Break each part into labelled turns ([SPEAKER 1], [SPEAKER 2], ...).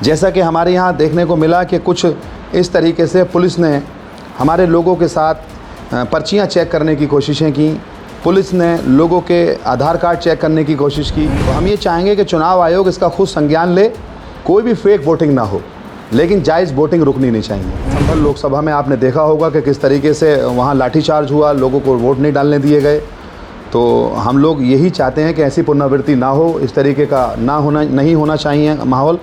[SPEAKER 1] जैसा कि हमारे यहाँ देखने को मिला कि कुछ इस तरीके से पुलिस ने हमारे लोगों के साथ पर्चियाँ चेक करने की कोशिशें की, पुलिस ने लोगों के आधार कार्ड चेक करने की कोशिश की। तो हम ये चाहेंगे कि चुनाव आयोग इसका खुद संज्ञान ले, कोई भी फेक वोटिंग ना हो, लेकिन जायज़ वोटिंग रुकनी नहीं चाहिए। संभल लोकसभा में आपने देखा होगा कि किस तरीके से वहाँ लाठीचार्ज हुआ, लोगों को वोट नहीं डालने दिए गए। तो हम लोग यही चाहते हैं कि ऐसी पुनरावृत्ति ना हो, इस तरीके का नहीं होना चाहिए माहौल।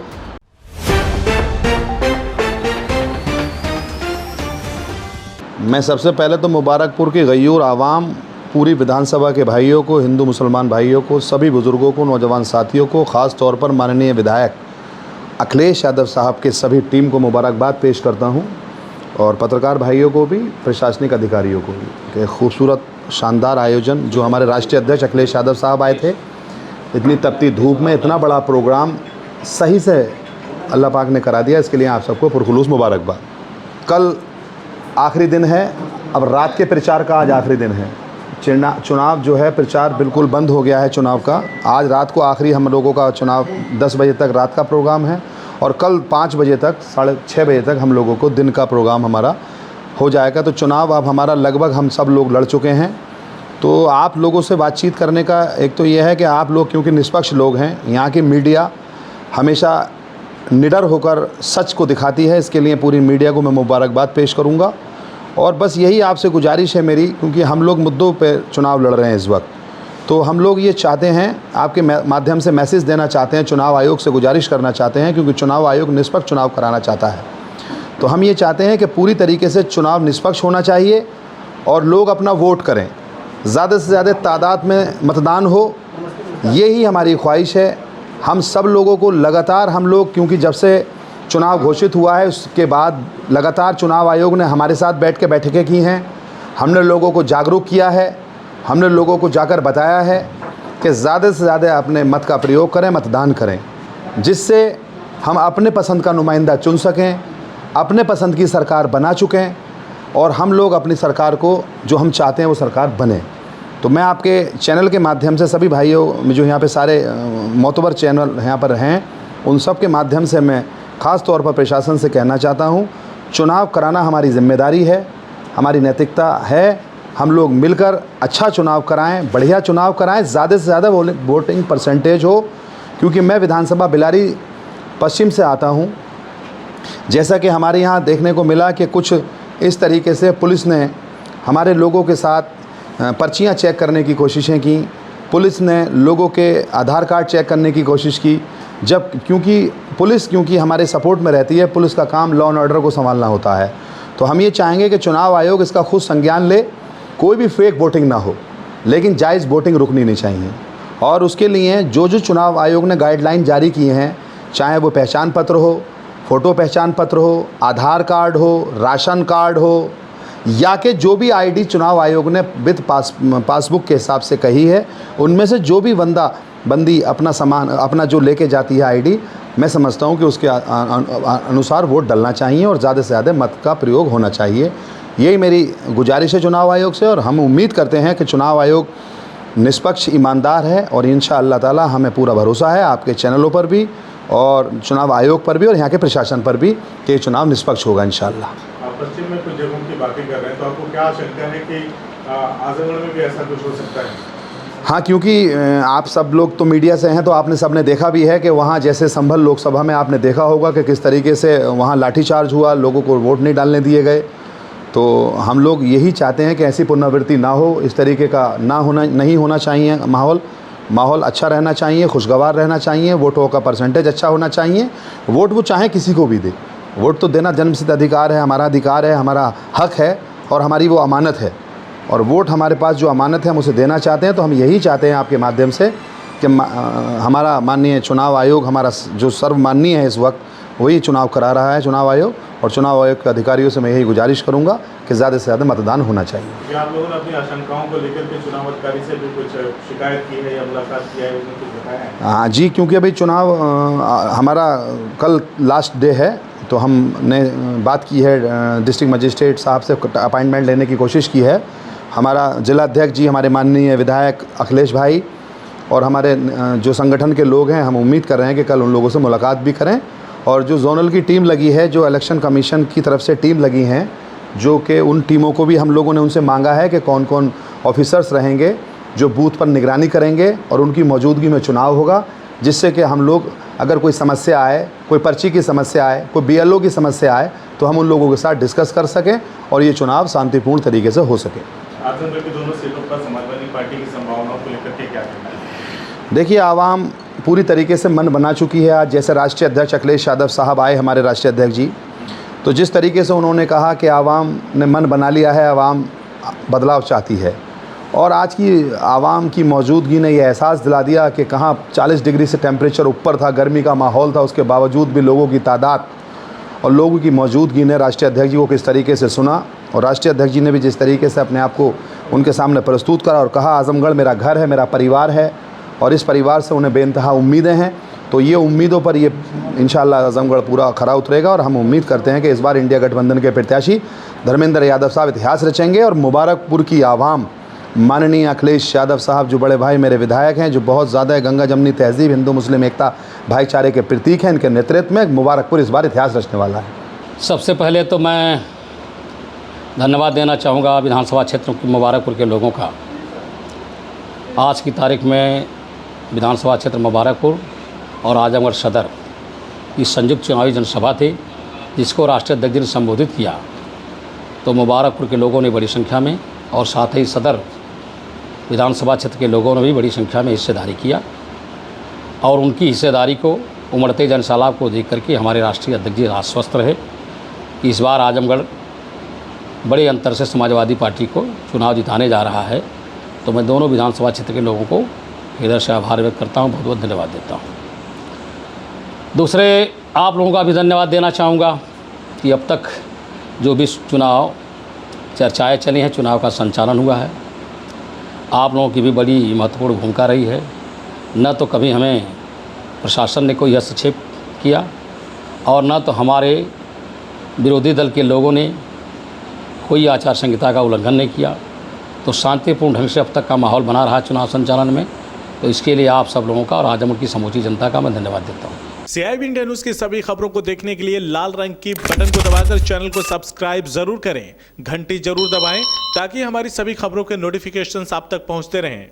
[SPEAKER 1] मैं सबसे पहले तो मुबारकपुर के गयूर आवाम, पूरी विधानसभा के भाइयों को, हिंदू मुसलमान भाइयों को, सभी बुज़ुर्गों को, नौजवान साथियों को, ख़ास तौर पर माननीय विधायक अखिलेश यादव साहब के सभी टीम को मुबारकबाद पेश करता हूं, और पत्रकार भाइयों को भी, प्रशासनिक अधिकारियों को भी कि खूबसूरत शानदार आयोजन जो हमारे राष्ट्रीय अध्यक्ष अखिलेश यादव साहब आए थे, इतनी तपती धूप में इतना बड़ा प्रोग्राम सही से अल्लाह पाक ने करा दिया, इसके लिए आप सबको पुरखुलूस मुबारकबाद। कल आखिरी दिन है, अब रात के प्रचार का आज आखिरी दिन है। चुनाव जो है, प्रचार बिल्कुल बंद हो गया है चुनाव का। आज रात को आखिरी हम लोगों का चुनाव 10 बजे तक रात का प्रोग्राम है, और कल 5 बजे तक, 6:30 बजे तक हम लोगों को दिन का प्रोग्राम हमारा हो जाएगा। तो चुनाव अब हमारा लगभग हम सब लोग लड़ चुके हैं। तो आप लोगों से बातचीत करने का एक तो ये है कि आप लोग क्योंकि निष्पक्ष लोग हैं, यहाँ की मीडिया हमेशा निडर होकर सच को दिखाती है, इसके लिए पूरी मीडिया को मैं मुबारकबाद पेश करूँगा। और बस यही आपसे गुजारिश है मेरी, क्योंकि हम लोग मुद्दों पे चुनाव लड़ रहे हैं इस वक्त, तो हम लोग ये चाहते हैं, आपके माध्यम से मैसेज देना चाहते हैं, चुनाव आयोग से गुजारिश करना चाहते हैं, क्योंकि चुनाव आयोग निष्पक्ष चुनाव कराना चाहता है। तो हम ये चाहते हैं कि पूरी तरीके से चुनाव निष्पक्ष होना चाहिए और लोग अपना वोट करें, ज़्यादा से ज़्यादा तादाद में मतदान हो, यही हमारी ख्वाहिश है। हम सब लोगों को लगातार, हम लोग क्योंकि जब से चुनाव घोषित हुआ है उसके बाद लगातार चुनाव आयोग ने हमारे साथ बैठ के बैठकें की हैं, हमने लोगों को जागरूक किया है, हमने लोगों को जाकर बताया है कि ज़्यादा से ज़्यादा अपने मत का प्रयोग करें, मतदान करें, जिससे हम अपने पसंद का नुमाइंदा चुन सकें, अपने पसंद की सरकार बना चुकें, और हम लोग अपनी सरकार को जो हम चाहते हैं वो सरकार बने। तो मैं आपके चैनल के माध्यम से सभी भाइयों जो यहाँ पे सारे मोतबर चैनल यहाँ पर हैं, उन सब के माध्यम से मैं ख़ास तौर पर प्रशासन से कहना चाहता हूँ, चुनाव कराना हमारी ज़िम्मेदारी है, हमारी नैतिकता है। हम लोग मिलकर अच्छा चुनाव कराएं, बढ़िया चुनाव कराएं, ज़्यादा से ज़्यादा वोटिंग परसेंटेज हो, क्योंकि मैं विधानसभा बिलारी पश्चिम से आता हूँ। जैसा कि हमारे यहाँ देखने को मिला कि कुछ इस तरीके से पुलिस ने हमारे लोगों के साथ पर्चियाँ चेक करने की कोशिशें की, पुलिस ने लोगों के आधार कार्ड चेक करने की कोशिश की, जब क्योंकि हमारे सपोर्ट में रहती है, पुलिस का काम लॉ एंड ऑर्डर को संभालना होता है। तो हम ये चाहेंगे कि चुनाव आयोग इसका खुद संज्ञान ले, कोई भी फेक वोटिंग ना हो, लेकिन जायज़ वोटिंग रुकनी नहीं चाहिए। और उसके लिए जो चुनाव आयोग ने गाइडलाइन जारी किए हैं, चाहे वो पहचान पत्र हो, फ़ोटो पहचान पत्र हो, आधार कार्ड हो, राशन कार्ड हो, या कि जो भी आईडी चुनाव आयोग ने विद पासबुक के हिसाब से कही है, उनमें से जो भी बंदी अपना सामान अपना जो लेके जाती है आईडी, मैं समझता हूं कि उसके अनुसार वोट डलना चाहिए और ज़्यादा से ज़्यादा मत का प्रयोग होना चाहिए। यही मेरी गुजारिश है चुनाव आयोग से, और हम उम्मीद करते हैं कि चुनाव आयोग निष्पक्ष ईमानदार है, और इंशाअल्लाह ताला हमें पूरा भरोसा है आपके चैनलों पर भी और चुनाव आयोग पर भी और यहाँ के प्रशासन पर भी कि चुनाव निष्पक्ष होगा इंशाअल्लाह।
[SPEAKER 2] पश्चिम में कुछ जगहों की बातें कर रहे हैं, तो आपको क्या आशंका है कि आजमगढ़ में भी ऐसा कुछ हो सकता है?
[SPEAKER 1] हाँ, क्योंकि आप सब लोग तो मीडिया से हैं, तो आपने सबने देखा भी है कि वहाँ जैसे संभल लोकसभा में आपने देखा होगा कि किस तरीके से वहाँ लाठीचार्ज हुआ, लोगों को वोट नहीं डालने दिए गए। तो हम लोग यही चाहते हैं कि ऐसी पुनरावृत्ति ना हो, इस तरीके का नहीं होना चाहिए माहौल अच्छा रहना चाहिए, खुशगवार रहना चाहिए, वोटों का परसेंटेज अच्छा होना चाहिए। वोट वो चाहे किसी को भी दे, वोट तो देना जन्मसिद्ध अधिकार है, हमारा अधिकार है, हमारा हक है, और हमारी वो अमानत है, और वोट हमारे पास जो अमानत है हम उसे देना चाहते हैं। तो हम यही चाहते हैं आपके माध्यम से कि हमारा माननीय चुनाव आयोग, हमारा जो सर्वमाननीय है इस वक्त, वही चुनाव करा रहा है चुनाव आयोग, और चुनाव आयोग के अधिकारियों से मैं यही गुजारिश करूंगा कि ज़्यादा से ज़्यादा मतदान होना चाहिए।
[SPEAKER 2] क्या आप लोगों ने अपनी आशंकाओं को लेकर के चुनाव अधिकारी से भी कुछ शिकायत की है या मुलाकात किया है, उसने कुछ बताया है?
[SPEAKER 1] हाँ जी, क्योंकि अभी चुनाव हमारा कल लास्ट डे है, तो हमने बात की है, डिस्ट्रिक्ट मजिस्ट्रेट साहब से अपॉइंटमेंट लेने की कोशिश की है। हमारा जिला अध्यक्ष जी, हमारे माननीय विधायक अखिलेश भाई और हमारे जो संगठन के लोग हैं, हम उम्मीद कर रहे हैं कि कल उन लोगों से मुलाकात भी करें और जो जोनल की टीम लगी है, जो इलेक्शन कमीशन की तरफ से टीम लगी हैं, जो कि उन टीमों को भी हम लोगों ने उनसे मांगा है कि कौन कौन ऑफिसर्स रहेंगे जो बूथ पर निगरानी करेंगे और उनकी मौजूदगी में चुनाव होगा, जिससे कि हम लोग अगर कोई समस्या आए, कोई पर्ची की समस्या आए, कोई BLO की समस्या आए, तो हम उन लोगों के साथ डिस्कस कर सकें और ये चुनाव शांतिपूर्ण तरीके से हो सके।
[SPEAKER 2] आजमगढ़ की दोनों सीटों पर समाजवादी पार्टी की संभावनाओं को लेकर के क्या कहना है?
[SPEAKER 1] देखिए, आवाम पूरी तरीके से मन बना चुकी है। आज जैसे राष्ट्रीय अध्यक्ष अखिलेश यादव साहब आए, हमारे राष्ट्रीय अध्यक्ष जी, तो जिस तरीके से उन्होंने कहा कि आवाम ने मन बना लिया है, आवाम बदलाव चाहती है, और आज की आवाम की मौजूदगी ने यह एहसास दिला दिया कि कहाँ 40 डिग्री से टेम्परेचर ऊपर था, गर्मी का माहौल था, उसके बावजूद भी लोगों की तादाद और लोगों की मौजूदगी ने राष्ट्रीय अध्यक्ष जी को किस तरीके से सुना, और राष्ट्रीय अध्यक्ष जी ने भी जिस तरीके से अपने आप को उनके सामने प्रस्तुत करा और कहा आजमगढ़ मेरा घर है, मेरा परिवार है, और इस परिवार से उन्हें बेइंतहा उम्मीदें हैं। तो ये उम्मीदों पर ये इंशाअल्लाह आजमगढ़ पूरा खरा उतरेगा, और हम उम्मीद करते हैं कि इस बार इंडिया गठबंधन के प्रत्याशी धर्मेंद्र यादव साहब इतिहास रचेंगे, और मुबारकपुर की आवाम माननीय अखिलेश यादव साहब, जो बड़े भाई मेरे विधायक हैं, जो बहुत ज़्यादा गंगा जमनी तहजीब, हिंदू मुस्लिम एकता, भाईचारे के प्रतीक हैं, इनके नेतृत्व में मुबारकपुर इस बार इतिहास रचने वाला है।
[SPEAKER 3] सबसे पहले तो मैं धन्यवाद देना चाहूँगा विधानसभा क्षेत्र के मुबारकपुर के लोगों का। आज की तारीख में विधानसभा क्षेत्र मुबारकपुर और आजमगढ़ सदर की संयुक्त चुनावी जनसभा थी, जिसको राष्ट्रीय अध्यक्ष जी ने संबोधित किया। तो मुबारकपुर के लोगों ने बड़ी संख्या में, और साथ ही सदर विधानसभा क्षेत्र के लोगों ने भी बड़ी संख्या में हिस्सेदारी किया, और उनकी हिस्सेदारी को, उमड़ते जनसैलाब को देख करके हमारे राष्ट्रीय अध्यक्ष जी आश्वस्त रहे कि इस बार आजमगढ़ बड़े अंतर से समाजवादी पार्टी को चुनाव जिताने जा रहा है। तो मैं दोनों विधानसभा क्षेत्र के लोगों को हृदय से आभार व्यक्त करता हूँ, बहुत बहुत धन्यवाद देता हूँ। दूसरे, आप लोगों का भी धन्यवाद देना चाहूँगा कि अब तक जो भी चुनाव चर्चाएँ चली हैं, चुनाव का संचालन हुआ है, आप लोगों की भी बड़ी महत्वपूर्ण भूमिका रही है। न तो कभी हमें प्रशासन ने कोई हस्तक्षेप किया, और न तो हमारे विरोधी दल के लोगों ने कोई आचार संहिता का उल्लंघन नहीं किया। तो शांतिपूर्ण ढंग से अब तक का माहौल बना रहा चुनाव संचालन में। तो इसके लिए आप सब लोगों का और आजमगढ़ की समूची जनता का मैं धन्यवाद देता हूँ।
[SPEAKER 4] CIB इंडिया न्यूज की सभी खबरों को देखने के लिए लाल रंग की बटन को दबाकर चैनल को सब्सक्राइब जरूर करें, घंटी जरूर दबाएं, ताकि हमारी सभी खबरों के नोटिफिकेशंस आप तक पहुंचते रहें।